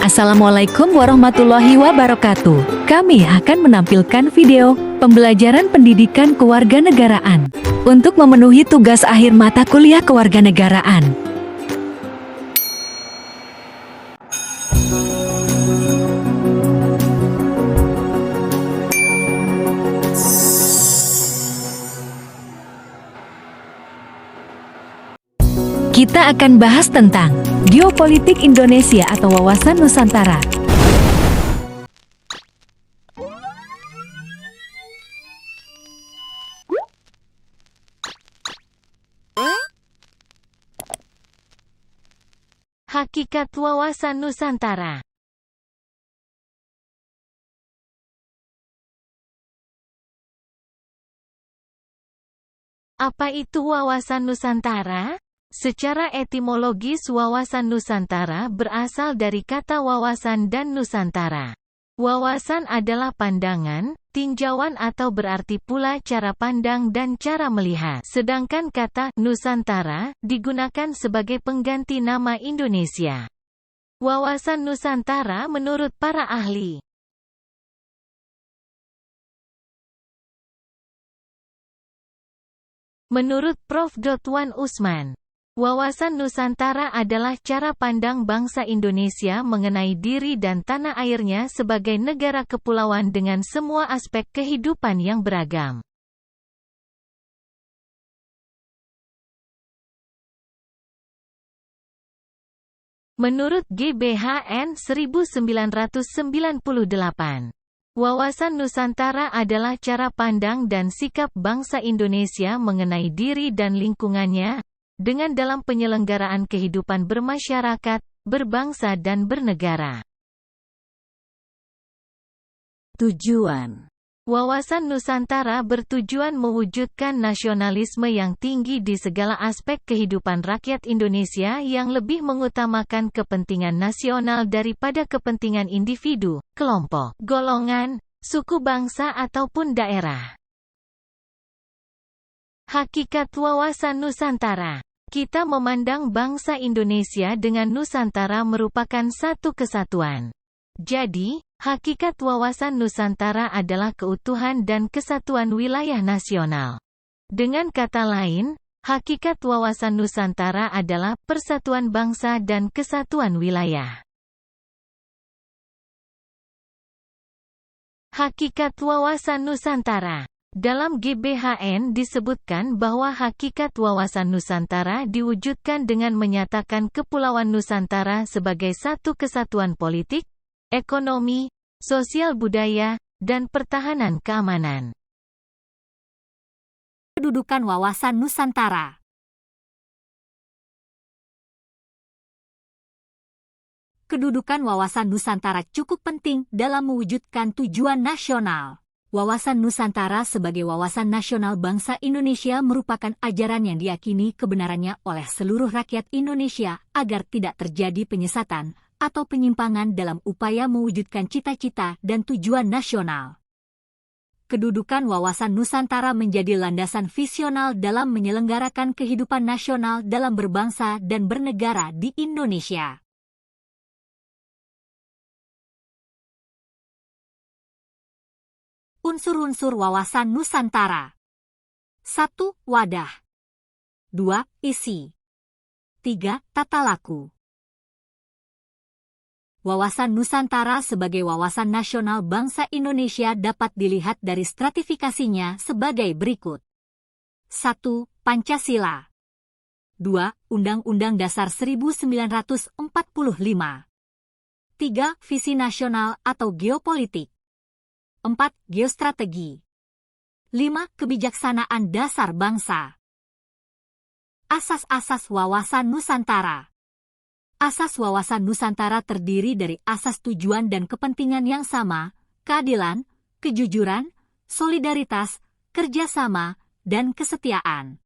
Assalamualaikum warahmatullahi wabarakatuh. Kami akan menampilkan video pembelajaran pendidikan kewarganegaraan untuk memenuhi tugas akhir mata kuliah kewarganegaraan. Kita akan bahas tentang geopolitik Indonesia atau wawasan Nusantara. Hakikat wawasan Nusantara. Apa itu wawasan Nusantara? Secara etimologis, wawasan Nusantara berasal dari kata wawasan dan Nusantara. Wawasan adalah pandangan, tinjauan atau berarti pula cara pandang dan cara melihat. Sedangkan kata Nusantara digunakan sebagai pengganti nama Indonesia. Wawasan Nusantara menurut para ahli. Menurut Prof. Wan Usman, wawasan Nusantara adalah cara pandang bangsa Indonesia mengenai diri dan tanah airnya sebagai negara kepulauan dengan semua aspek kehidupan yang beragam. Menurut GBHN 1998, wawasan Nusantara adalah cara pandang dan sikap bangsa Indonesia mengenai diri dan lingkungannya, dengan dalam penyelenggaraan kehidupan bermasyarakat, berbangsa dan bernegara. Tujuan wawasan Nusantara bertujuan mewujudkan nasionalisme yang tinggi di segala aspek kehidupan rakyat Indonesia yang lebih mengutamakan kepentingan nasional daripada kepentingan individu, kelompok, golongan, suku bangsa ataupun daerah. Hakikat wawasan Nusantara. Kita memandang bangsa Indonesia dengan Nusantara merupakan satu kesatuan. Jadi, hakikat wawasan Nusantara adalah keutuhan dan kesatuan wilayah nasional. Dengan kata lain, hakikat wawasan Nusantara adalah persatuan bangsa dan kesatuan wilayah. Hakikat wawasan Nusantara. Dalam GBHN disebutkan bahwa hakikat wawasan Nusantara diwujudkan dengan menyatakan Kepulauan Nusantara sebagai satu kesatuan politik, ekonomi, sosial budaya, dan pertahanan keamanan. Kedudukan wawasan Nusantara. Kedudukan wawasan Nusantara cukup penting dalam mewujudkan tujuan nasional. Wawasan Nusantara sebagai wawasan nasional bangsa Indonesia merupakan ajaran yang diyakini kebenarannya oleh seluruh rakyat Indonesia agar tidak terjadi penyesatan atau penyimpangan dalam upaya mewujudkan cita-cita dan tujuan nasional. Kedudukan wawasan Nusantara menjadi landasan visional dalam menyelenggarakan kehidupan nasional dalam berbangsa dan bernegara di Indonesia. Unsur-unsur wawasan Nusantara. 1. Wadah. 2. Isi. 3. Tata laku. Wawasan Nusantara sebagai wawasan nasional bangsa Indonesia dapat dilihat dari stratifikasinya sebagai berikut. 1. Pancasila. 2. Undang-Undang Dasar 1945. 3. Visi nasional atau geopolitik. 4. Geostrategi. 5. Kebijaksanaan dasar bangsa. Asas-asas wawasan Nusantara. Asas wawasan Nusantara terdiri dari asas tujuan dan kepentingan yang sama, keadilan, kejujuran, solidaritas, kerjasama, dan kesetiaan.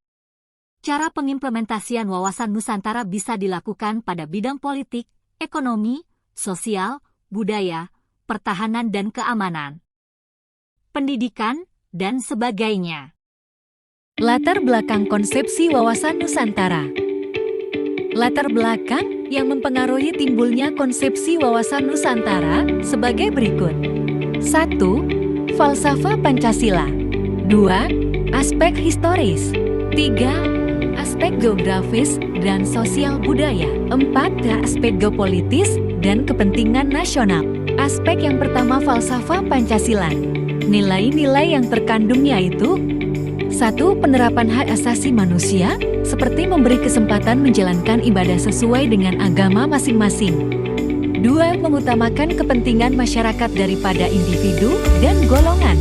Cara pengimplementasian wawasan Nusantara bisa dilakukan pada bidang politik, ekonomi, sosial, budaya, pertahanan dan keamanan, pendidikan, dan sebagainya. Latar belakang konsepsi wawasan Nusantara. Latar belakang yang mempengaruhi timbulnya konsepsi wawasan Nusantara sebagai berikut. 1. Falsafah Pancasila. 2. Aspek historis. 3. Aspek geografis dan sosial budaya. 4. Aspek geopolitis dan kepentingan nasional. Aspek yang pertama, falsafah Pancasila. Nilai-nilai yang terkandung yaitu 1. Penerapan hak asasi manusia, seperti memberi kesempatan menjalankan ibadah sesuai dengan agama masing-masing. 2. Mengutamakan kepentingan masyarakat daripada individu dan golongan.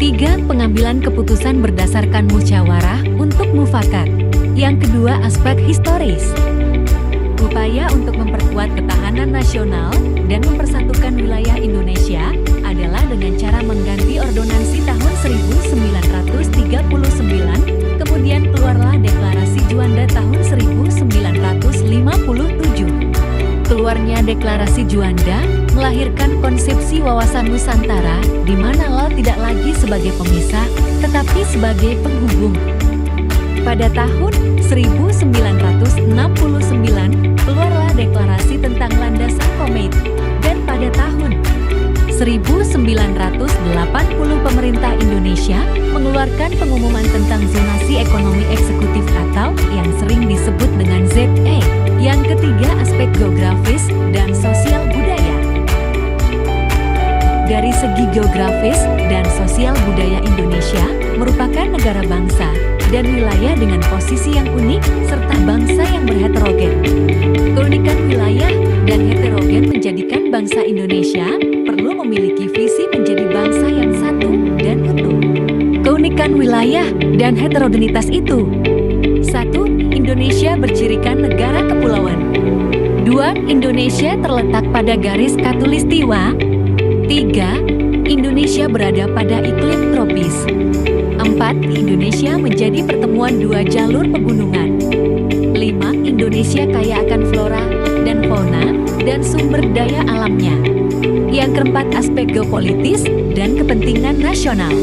3. Pengambilan keputusan berdasarkan musyawarah untuk mufakat. Yang kedua, aspek historis. Upaya untuk memperkuat ketahanan nasional dan mempersatukan wilayah Indonesia adalah dengan cara mengganti ordonansi tahun 1939, kemudian keluarlah Deklarasi Juanda tahun 1957. Keluarnya Deklarasi Juanda melahirkan konsepsi wawasan Nusantara, di mana laut tidak lagi sebagai pemisah, tetapi sebagai penghubung. Pada tahun 1969, keluarlah deklarasi tentang landasan Komeito, dan pada tahun 1980 pemerintah Indonesia mengeluarkan pengumuman tentang zonasi ekonomi eksekutif atau yang sering disebut dengan ZE. Yang ketiga, aspek geografis dan sosial budaya. Dari segi geografis dan sosial budaya, Indonesia merupakan negara bangsa dan wilayah dengan posisi yang unik serta bangsa yang berheterogen. Keunikan wilayah dan heterogen menjadikan bangsa Indonesia perlu memiliki visi menjadi bangsa yang satu dan utuh. Keunikan wilayah dan heterogenitas itu: 1. Indonesia bercirikan negara kepulauan. 2. Indonesia terletak pada garis khatulistiwa. 3. Indonesia berada pada iklim tropis. 4. Indonesia menjadi pertemuan dua jalur pegunungan. 5. Indonesia kaya akan flora dan fauna dan sumber daya alamnya. Yang keempat, aspek geopolitis dan kepentingan nasional.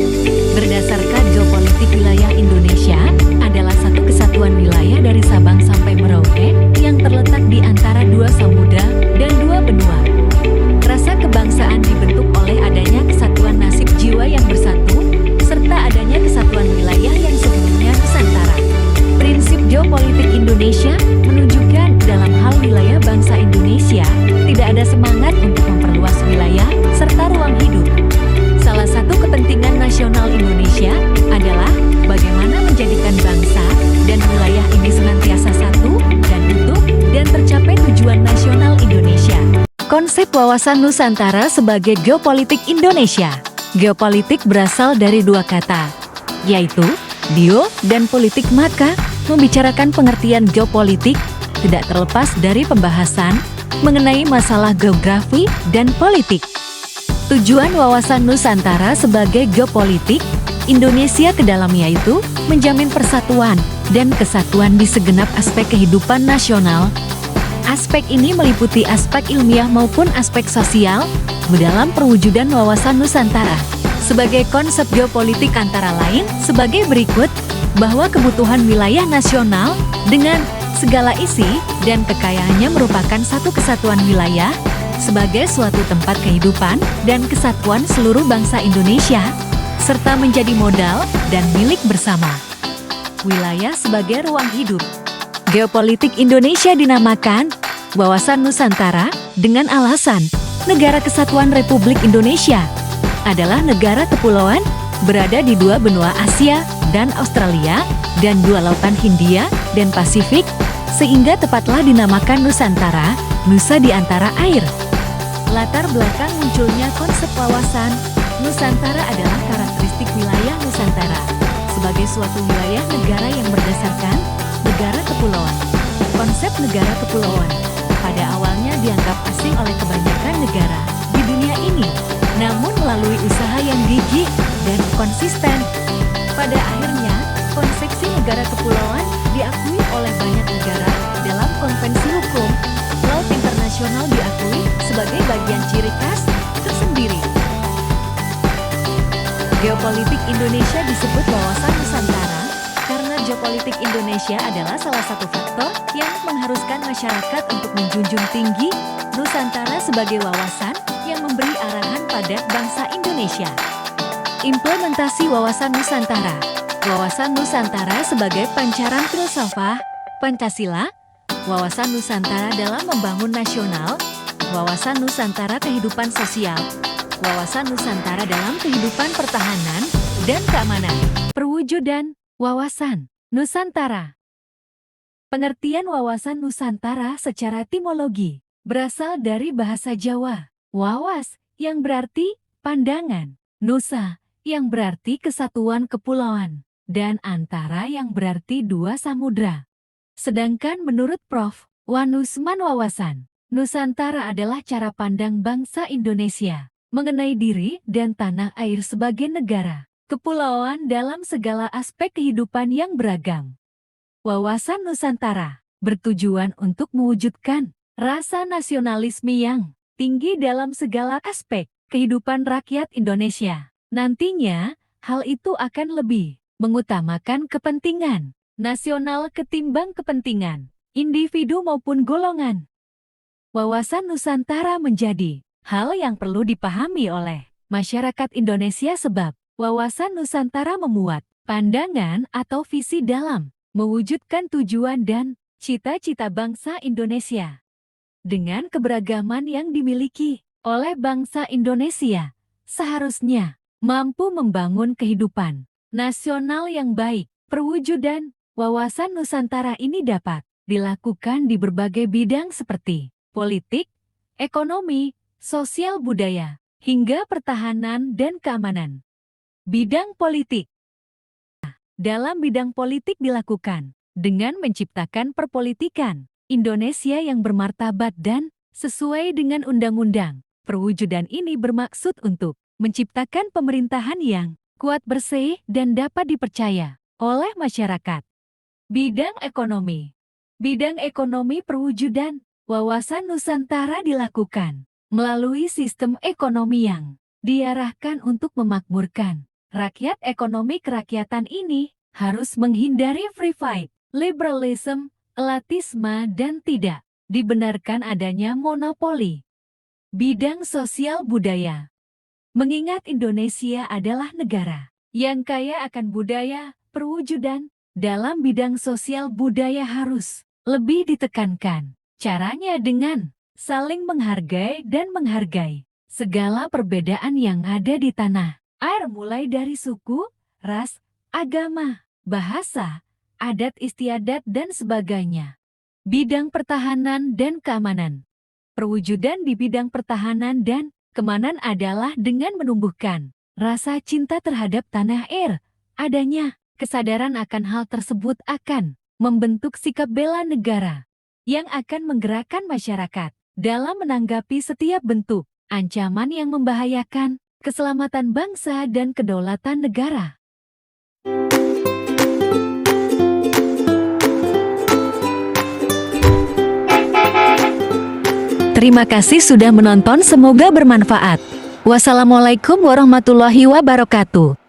Berdasarkan geopolitik, wilayah Indonesia adalah satu kesatuan wilayah dari Sabang sampai Merauke yang terletak di antara dua samudra dan dua benua. Rasa kebangsaan dibentuk oleh adanya kesatuan nasib jiwa yang bersatu, serta adanya kesatuan wilayah yang sebelumnya Nusantara. Prinsip geopolitik Indonesia menunjukkan dalam hal wilayah bangsa Indonesia tidak ada semangat untuk memperluas wilayah serta ruang hidup. Salah satu kepentingan nasional Indonesia adalah bagaimana menjadikan bangsa dan wilayah ini senantiasa satu dan utuh dan tercapai tujuan nasional Indonesia. Konsep wawasan Nusantara sebagai geopolitik Indonesia. Geopolitik berasal dari dua kata, yaitu geo dan politik. Maka, membicarakan pengertian geopolitik tidak terlepas dari pembahasan mengenai masalah geografi dan politik. Tujuan wawasan Nusantara sebagai geopolitik Indonesia ke dalam yaitu menjamin persatuan dan kesatuan di segenap aspek kehidupan nasional. Aspek ini meliputi aspek ilmiah maupun aspek sosial dalam perwujudan wawasan Nusantara. Sebagai konsep geopolitik antara lain sebagai berikut, bahwa kebutuhan wilayah nasional dengan segala isi dan kekayaannya merupakan satu kesatuan wilayah sebagai suatu tempat kehidupan dan kesatuan seluruh bangsa Indonesia, serta menjadi modal dan milik bersama. Wilayah sebagai ruang hidup. Geopolitik Indonesia dinamakan wawasan Nusantara dengan alasan Negara Kesatuan Republik Indonesia adalah negara kepulauan berada di dua benua Asia dan Australia dan dua lautan Hindia dan Pasifik, sehingga tepatlah dinamakan Nusantara, Nusa di antara air. Latar belakang munculnya konsep wawasan Nusantara adalah karakteristik wilayah Nusantara sebagai suatu wilayah negara yang berdasarkan negara kepulauan. Konsep negara kepulauan pada awalnya dianggap asing oleh kebanyakan negara di dunia ini, namun melalui usaha yang gigih dan konsisten, pada akhirnya konsepsi negara kepulauan diakui oleh banyak negara dalam konvensi hukum laut internasional, diakui sebagai bagian ciri khas tersendiri. Geopolitik Indonesia disebut wawasan Nusantara karena geopolitik Indonesia adalah salah satu faktor yang mengharuskan masyarakat untuk menjunjung tinggi Nusantara sebagai wawasan yang memberi arahan pada bangsa Indonesia. Implementasi wawasan Nusantara. Wawasan Nusantara sebagai pancaran filsafat Pancasila, wawasan Nusantara dalam membangun nasional, wawasan Nusantara kehidupan sosial, wawasan Nusantara dalam kehidupan pertahanan dan keamanan. Perwujudan wawasan Nusantara. Pengertian wawasan Nusantara secara etimologi berasal dari bahasa Jawa, wawas yang berarti pandangan, nusa yang berarti kesatuan kepulauan, dan antara yang berarti dua samudra. Sedangkan menurut Prof. Wanusman wawasan Nusantara adalah cara pandang bangsa Indonesia mengenai diri dan tanah air sebagai negara, kepulauan dalam segala aspek kehidupan yang beragam. Wawasan Nusantara bertujuan untuk mewujudkan rasa nasionalisme yang tinggi dalam segala aspek kehidupan rakyat Indonesia. Nantinya, hal itu akan lebih mengutamakan kepentingan nasional ketimbang kepentingan individu maupun golongan. Wawasan Nusantara menjadi hal yang perlu dipahami oleh masyarakat Indonesia sebab wawasan Nusantara memuat pandangan atau visi dalam mewujudkan tujuan dan cita-cita bangsa Indonesia. Dengan keberagaman yang dimiliki oleh bangsa Indonesia, seharusnya mampu membangun kehidupan nasional yang baik. Perwujudan wawasan Nusantara ini dapat dilakukan di berbagai bidang seperti politik, ekonomi, sosial budaya, hingga pertahanan dan keamanan. Bidang politik. Dalam bidang politik dilakukan dengan menciptakan perpolitikan Indonesia yang bermartabat dan sesuai dengan undang-undang. Perwujudan ini bermaksud untuk menciptakan pemerintahan yang kuat, bersih, dan dapat dipercaya oleh masyarakat. Bidang ekonomi. Bidang ekonomi perwujudan wawasan Nusantara dilakukan melalui sistem ekonomi yang diarahkan untuk memakmurkan rakyat. Ekonomi kerakyatan ini harus menghindari free fight, liberalism, elatisme, dan tidak dibenarkan adanya monopoli. Bidang sosial budaya. Mengingat Indonesia adalah negara yang kaya akan budaya, perwujudan dalam bidang sosial budaya harus lebih ditekankan. Caranya dengan saling menghargai dan menghargai segala perbedaan yang ada di tanah air mulai dari suku, ras, agama, bahasa, adat istiadat, dan sebagainya. Bidang pertahanan dan keamanan. Perwujudan di bidang pertahanan dan keamanan adalah dengan menumbuhkan rasa cinta terhadap tanah air. Adanya kesadaran akan hal tersebut akan membentuk sikap bela negara yang akan menggerakkan masyarakat dalam menanggapi setiap bentuk ancaman yang membahayakan keselamatan bangsa dan kedaulatan negara. Terima kasih sudah menonton, semoga bermanfaat. Wassalamualaikum warahmatullahi wabarakatuh.